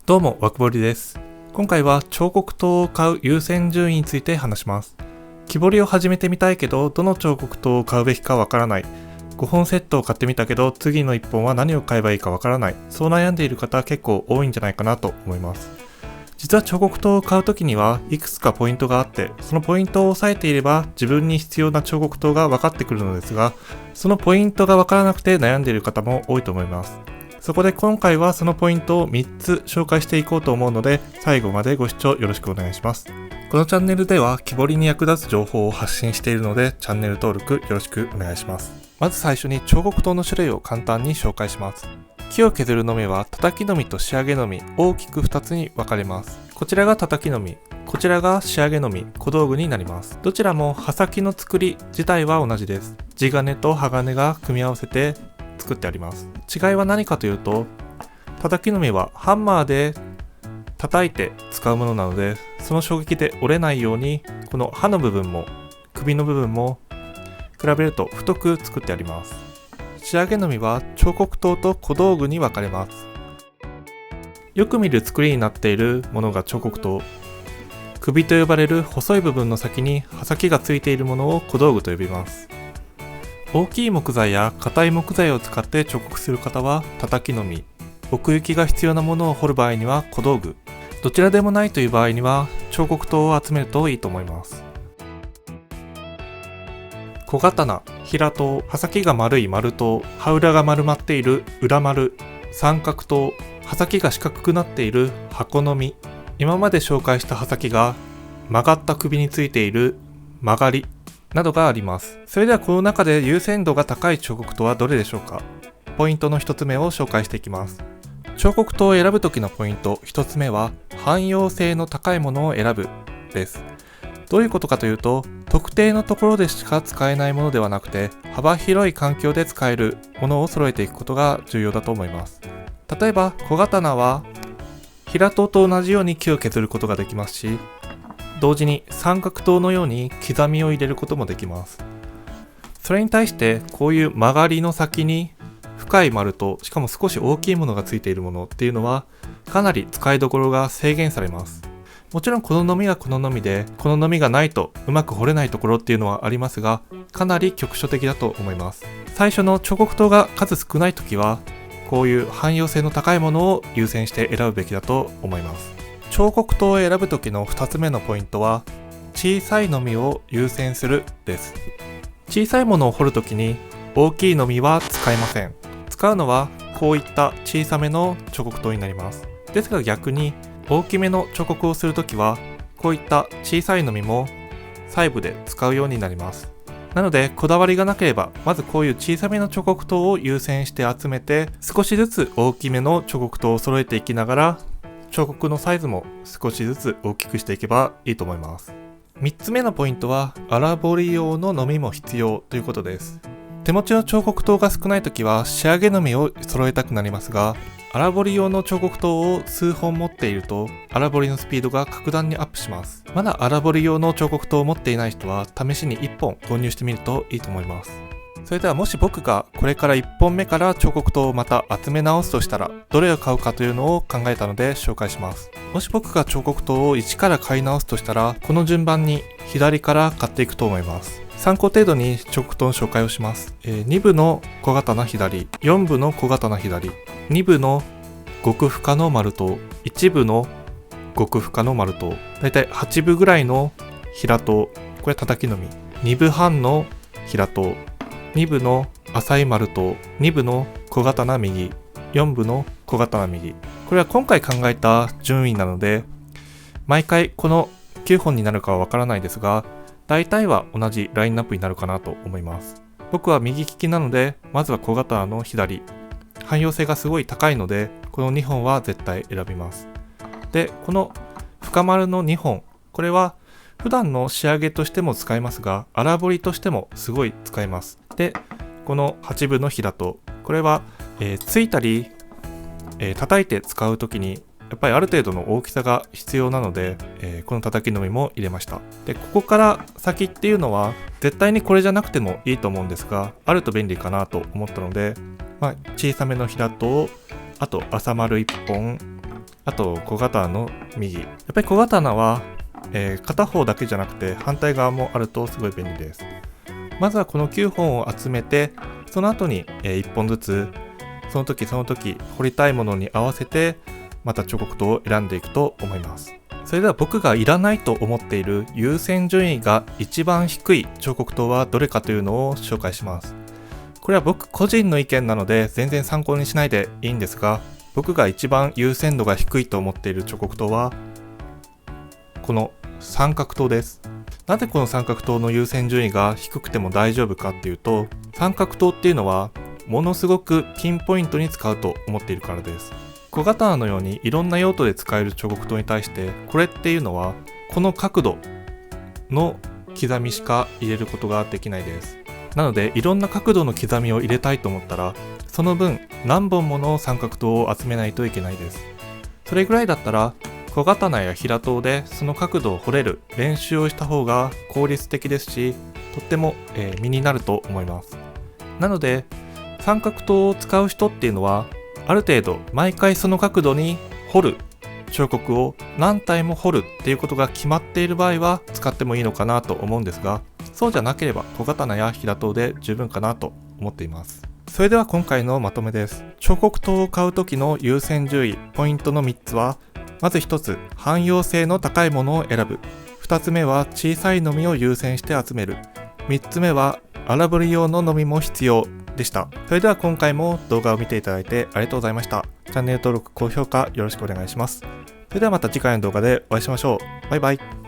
どうも、わくぼりです。今回は彫刻刀を買う優先順位について話します。木彫りを始めてみたいけど、どの彫刻刀を買うべきかわからない。5本セットを買ってみたけど、次の1本は何を買えばいいかわからない。そう悩んでいる方結構多いんじゃないかなと思います。実は彫刻刀を買うときにはいくつかポイントがあって、そのポイントを押さえていれば自分に必要な彫刻刀が分かってくるのですが、そのポイントが分からなくて悩んでいる方も多いと思います。そこで今回はそのポイントを3つ紹介していこうと思うので、最後までご視聴よろしくお願いします。このチャンネルでは木彫りに役立つ情報を発信しているので、チャンネル登録よろしくお願いします。まず最初に彫刻刀の種類を簡単に紹介します。木を削るのみは叩きのみと仕上げのみ、大きく2つに分かれます。こちらが叩きのみ、こちらが仕上げのみ、小道具になります。どちらも刃先の作り自体は同じです。地金と鋼が組み合わせて作ってあります。違いは何かというと、叩きのみはハンマーで叩いて使うものなので、その衝撃で折れないように、この刃の部分も首の部分も比べると太く作ってあります。仕上げのみは彫刻刀と小道具に分かれます。よく見る作りになっているものが彫刻刀。首と呼ばれる細い部分の先に刃先がついているものを小道具と呼びます。大きい木材や硬い木材を使って彫刻する方は叩きのみ、奥行きが必要なものを彫る場合には小道具、どちらでもないという場合には彫刻刀を集めるといいと思います。小刀、平刀、刃先が丸い丸刀、刃裏が丸まっている裏丸、三角刀、刃先が四角くなっている箱のみ、今まで紹介した刃先が曲がった首についている曲がりなどがあります。それではこの中で優先度が高い彫刻刀はどれでしょうか。ポイントの1つ目を紹介していきます。彫刻刀を選ぶ時のポイント1つ目は、汎用性の高いものを選ぶです。どういうことかというと、特定のところでしか使えないものではなくて、幅広い環境で使えるものを揃えていくことが重要だと思います。例えば小刀は平刀と同じように木を削ることができますし、同時に三角刀のように刻みを入れることもできます。それに対してこういう曲がりの先に深い丸と、しかも少し大きいものがついているものっていうのはかなり使いどころが制限されます。もちろんこののみはこののみで、こののみがないとうまく彫れないところっていうのはありますが、かなり局所的だと思います。最初の彫刻刀が数少ない時は、こういう汎用性の高いものを優先して選ぶべきだと思います。彫刻刀を選ぶ時の2つ目のポイントは、小さいのみを優先するです。小さいものを彫るときに大きいのみは使いません。使うのはこういった小さめの彫刻刀になります。ですが逆に大きめの彫刻をするときは、こういった小さいのみも細部で使うようになります。なのでこだわりがなければ、まずこういう小さめの彫刻刀を優先して集めて、少しずつ大きめの彫刻刀を揃えていきながら、彫刻のサイズも少しずつ大きくしていけばいいと思います。3つ目のポイントは、荒彫り用ののみも必要ということです。手持ちの彫刻刀が少ないときは仕上げのみを揃えたくなりますが、荒彫り用の彫刻刀を数本持っていると荒彫りのスピードが格段にアップします。まだ荒彫り用の彫刻刀を持っていない人は試しに1本購入してみるといいと思います。それではもし僕がこれから1本目から彫刻刀をまた集め直すとしたら、どれを買うかというのを考えたので紹介します。もし僕が彫刻刀を一から買い直すとしたら、この順番に左から買っていくと思います。参考程度に彫刻刀の紹介をします。2部の小刀左、4部の小刀左、2部の極深の丸刀、1部の極深の丸刀、だいたい8部ぐらいの平刀、これ叩きのみ、2部半の平刀、2部の浅い丸刀、2部の小刀右、4部の小刀右。これは今回考えた順位なので、毎回この9本になるかはわからないですが、大体は同じラインナップになるかなと思います。僕は右利きなので、まずは小刀の左。汎用性がすごい高いので、この2本は絶対選びます。で、この深丸の2本、これは普段の仕上げとしても使えますが、荒彫りとしてもすごい使えます。で、この8部の平刀、これは、ついたり、叩いて使うときにやっぱりある程度の大きさが必要なので、この叩きのみも入れました。で、ここから先っていうのは絶対にこれじゃなくてもいいと思うんですが、あると便利かなと思ったので、小さめの平刀、あと浅丸1本、あと小刀の右。やっぱり小刀は、片方だけじゃなくて反対側もあるとすごい便利です。まずはこの9本を集めて、その後に、1本ずつその時その時彫りたいものに合わせてまた彫刻刀を選んでいくと思います。それでは僕がいらないと思っている優先順位が一番低い彫刻刀はどれかというのを紹介します。これは僕個人の意見なので全然参考にしないでいいんですが、僕が一番優先度が低いと思っている彫刻刀はこの三角刀です。なぜこの三角刀の優先順位が低くても大丈夫かっていうと、三角刀っていうのはものすごくピンポイントに使うと思っているからです。小刀のようにいろんな用途で使える彫刻刀に対して、これっていうのはこの角度の刻みしか入れることができないです。なのでいろんな角度の刻みを入れたいと思ったら、その分何本もの三角刀を集めないといけないです。それぐらいだったら小刀や平刀でその角度を彫れる練習をした方が効率的ですし、とっても、身になると思います。なので三角刀を使う人っていうのは、ある程度毎回その角度に彫る彫刻を何体も彫るっていうことが決まっている場合は使ってもいいのかなと思うんですが、そうじゃなければ小刀や平刀で十分かなと思っています。それでは今回のまとめです。彫刻刀を買う時の優先順位ポイントの3つは、まず1つ、汎用性の高いものを選ぶ。2つ目は小さいのみを優先して集める。3つ目は荒彫り用ののみも必要でした。それでは今回も動画を見ていただいてありがとうございました。チャンネル登録、高評価よろしくお願いします。それではまた次回の動画でお会いしましょう。バイバイ。